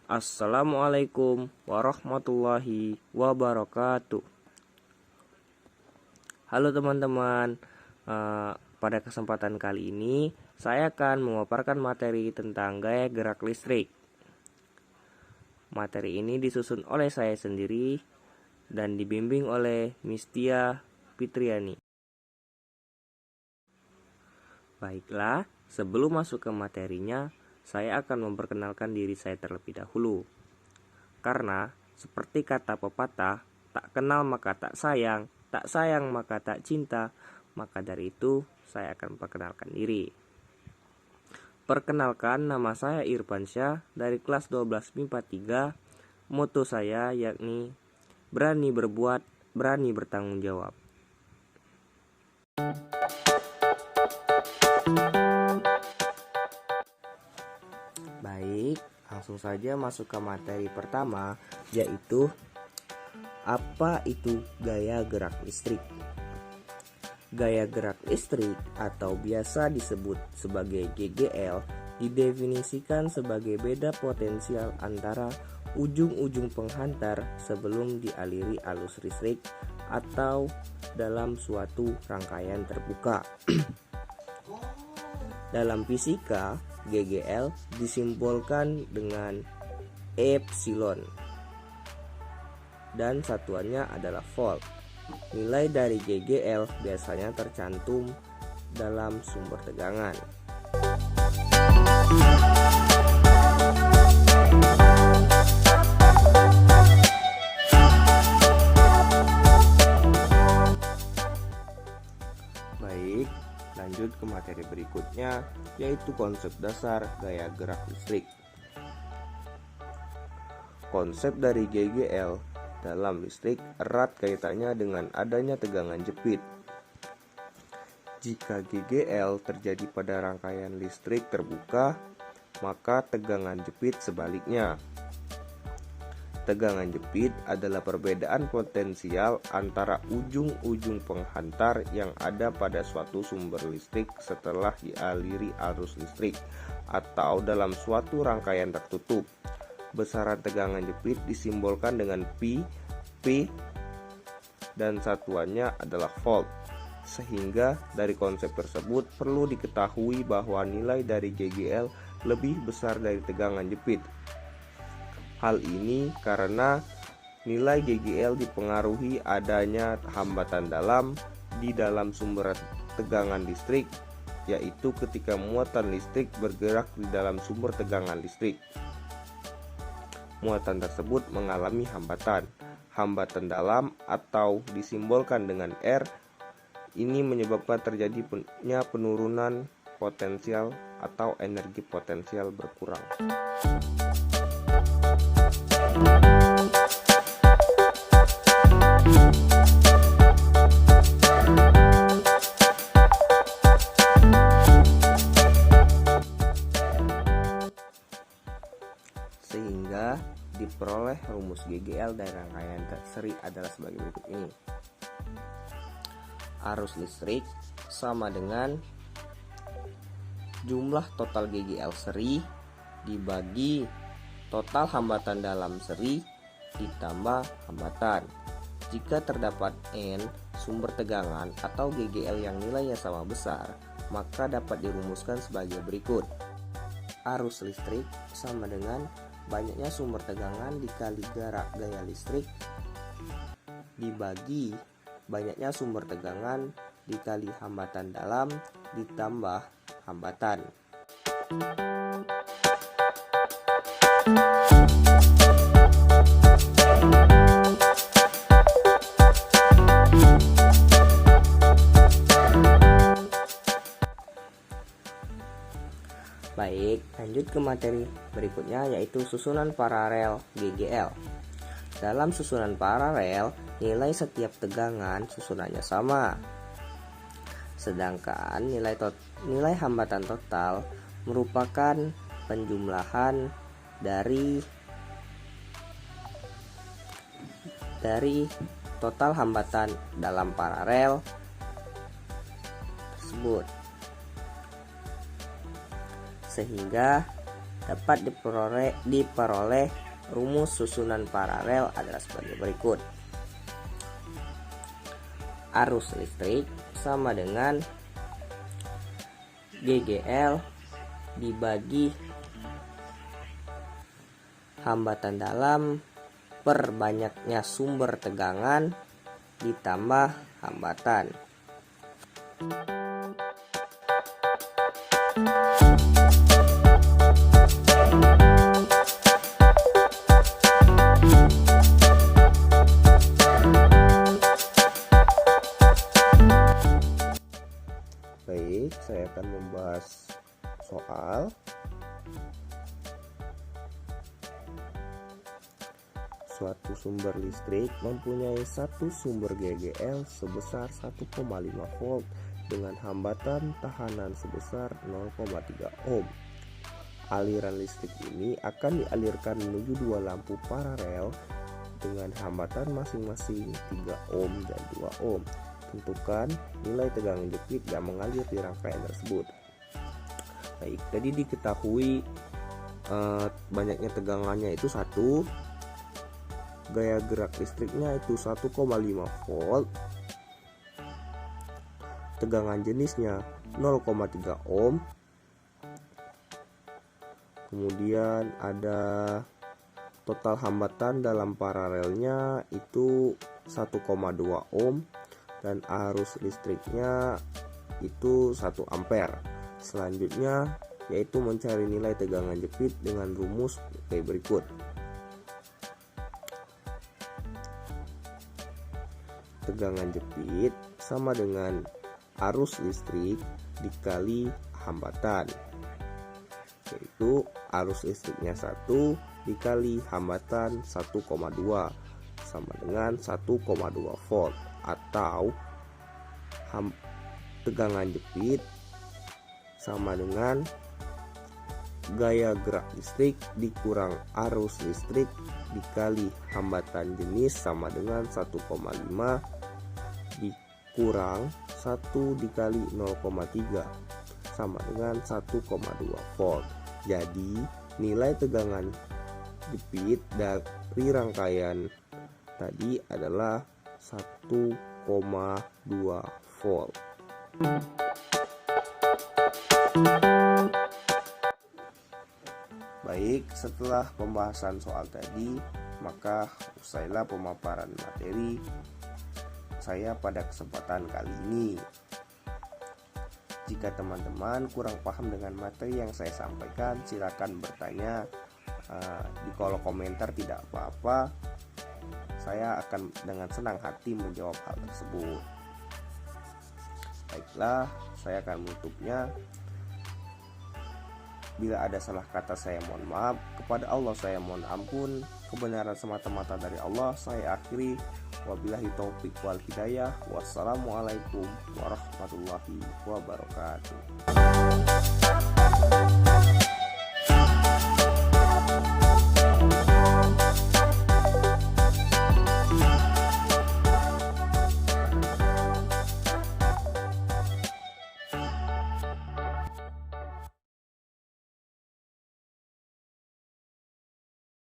Assalamualaikum warahmatullahi wabarakatuh. Halo teman-teman, pada kesempatan kali ini saya akan memaparkan materi tentang gaya gerak listrik. Materi ini disusun oleh saya sendiri dan dibimbing oleh Miss Tia Fitriani. Baiklah, sebelum masuk ke materinya, saya akan memperkenalkan diri saya terlebih dahulu. Karena seperti kata pepatah, tak kenal maka tak sayang maka tak cinta, maka dari itu saya akan memperkenalkan diri. Perkenalkan, nama saya Irfansyah dari kelas 12 MIPA 3. Moto saya yakni berani berbuat, berani bertanggung jawab. Baik, langsung saja masuk ke materi pertama, yaitu apa itu gaya gerak listrik. Gaya gerak listrik atau biasa disebut sebagai GGL didefinisikan sebagai beda potensial antara ujung-ujung penghantar sebelum dialiri arus listrik atau dalam suatu rangkaian terbuka. Dalam fisika, GGL disimbolkan dengan epsilon dan satuannya adalah volt. Nilai dari GGL biasanya tercantum dalam sumber tegangan. Baik, lanjut ke materi berikutnya, yaitu konsep dasar gaya gerak listrik. Konsep dari GGL dalam listrik erat kaitannya dengan adanya tegangan jepit. Jika GGL terjadi pada rangkaian listrik terbuka, maka tegangan jepit sebaliknya. Tegangan jepit adalah perbedaan potensial antara ujung-ujung penghantar yang ada pada suatu sumber listrik setelah dialiri arus listrik atau dalam suatu rangkaian tertutup. Besaran tegangan jepit disimbolkan dengan P, dan satuannya adalah volt. Sehingga dari konsep tersebut perlu diketahui bahwa nilai dari GGL lebih besar dari tegangan jepit. Hal ini karena nilai GGL dipengaruhi adanya hambatan di dalam sumber tegangan listrik, yaitu ketika muatan listrik bergerak di dalam sumber tegangan listrik. Muatan tersebut mengalami hambatan dalam atau disimbolkan dengan R. Ini menyebabkan terjadinya penurunan potensial atau energi potensial berkurang. Sehingga diperoleh rumus GGL dari rangkaian seri adalah sebagai berikut ini. Arus listrik sama dengan jumlah total GGL seri dibagi total hambatan dalam seri ditambah hambatan. Jika terdapat N sumber tegangan atau GGL yang nilainya sama besar, maka dapat dirumuskan sebagai berikut. Arus listrik sama dengan banyaknya sumber tegangan dikali gaya listrik dibagi banyaknya sumber tegangan dikali hambatan dalam ditambah hambatan. Baik, lanjut ke materi berikutnya, yaitu susunan paralel GGL. Dalam susunan paralel, nilai setiap tegangan susunannya sama. Sedangkan nilai hambatan total merupakan penjumlahan dari total hambatan dalam paralel tersebut. Sehingga dapat diperoleh rumus susunan paralel adalah sebagai berikut. Arus listrik sama dengan GGL dibagi hambatan dalam per banyaknya sumber tegangan ditambah hambatan. Baik, saya akan membahas soal. Suatu sumber listrik mempunyai satu sumber GGL sebesar 1,5 volt dengan hambatan tahanan sebesar 0,3 ohm. Aliran listrik ini akan dialirkan menuju dua lampu paralel dengan hambatan masing-masing 3 ohm dan 2 ohm. Tentukan nilai tegangan jepit yang mengalir di rangkaian tersebut. Baik, jadi diketahui banyaknya tegangannya itu 1, gaya gerak listriknya itu 1,5 volt, tegangan jenisnya 0,3 ohm, kemudian ada total hambatan dalam paralelnya itu 1,2 ohm, dan arus listriknya itu 1 ampere. Selanjutnya yaitu mencari nilai tegangan jepit dengan rumus kayak berikut. Tegangan jepit sama dengan arus listrik dikali hambatan, yaitu arus listriknya 1 dikali hambatan 1,2 sama dengan 1,2 volt, atau tegangan jepit sama dengan gaya gerak listrik dikurang arus listrik dikali hambatan jenis sama dengan 1,5 dikurang 1 dikali 0,3 sama dengan 1,2 volt. Jadi nilai tegangan jepit dari rangkaian tadi adalah 1,2 volt. Baik, setelah pembahasan soal tadi, maka usailah pemaparan materi saya pada kesempatan kali ini. Jika teman-teman kurang paham dengan materi yang saya sampaikan, silakan bertanya di kolom komentar, tidak apa-apa. Saya akan dengan senang hati menjawab hal tersebut. Baiklah, saya akan menutupnya. Bila ada salah kata saya mohon maaf, kepada Allah saya mohon ampun, kebenaran semata-mata dari Allah saya akhiri. Wabillahi taufik wal hidayah. Wassalamualaikum warahmatullahi wabarakatuh.